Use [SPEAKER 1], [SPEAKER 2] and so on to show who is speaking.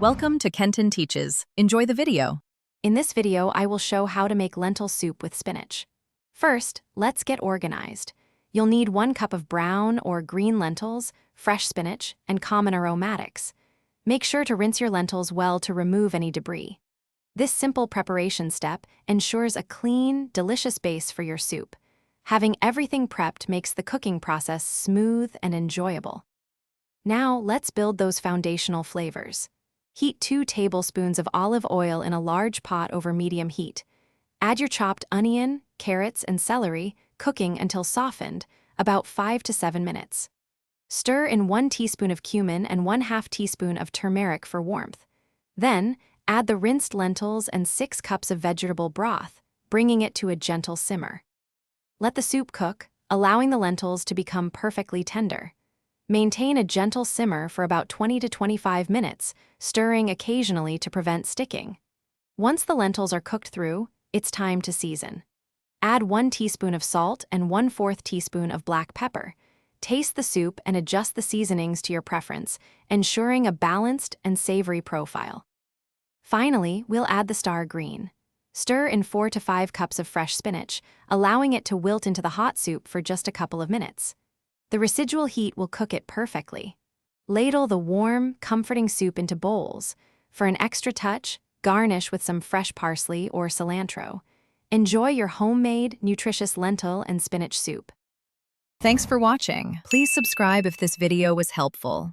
[SPEAKER 1] Welcome to Kenton Teaches. Enjoy the video.
[SPEAKER 2] In this video, I will show how to make lentil soup with spinach. First, let's get organized. You'll need 1 cup of brown or green lentils, fresh spinach, and common aromatics. Make sure to rinse your lentils well to remove any debris. This simple preparation step ensures a clean, delicious base for your soup. Having everything prepped makes the cooking process smooth and enjoyable. Now, let's build those foundational flavors. Heat 2 tablespoons of olive oil in a large pot over medium heat. Add your chopped onion, carrots, and celery, cooking until softened, about 5 to 7 minutes. Stir in 1 teaspoon of cumin and 1/2 teaspoon of turmeric for warmth. Then, add the rinsed lentils and 6 cups of vegetable broth, bringing it to a gentle simmer. Let the soup cook, allowing the lentils to become perfectly tender. Maintain a gentle simmer for about 20 to 25 minutes, stirring occasionally to prevent sticking. Once the lentils are cooked through, it's time to season. Add 1 teaspoon of salt and 1/4 teaspoon of black pepper. Taste the soup and adjust the seasonings to your preference, ensuring a balanced and savory profile. Finally, we'll add the star green. Stir in 4 to 5 cups of fresh spinach, allowing it to wilt into the hot soup for just a couple of minutes. The residual heat will cook it perfectly. Ladle the warm, comforting soup into bowls. For an extra touch, garnish with some fresh parsley or cilantro. Enjoy your homemade, nutritious lentil and spinach soup.
[SPEAKER 1] Thanks for watching. Please subscribe if this video was helpful.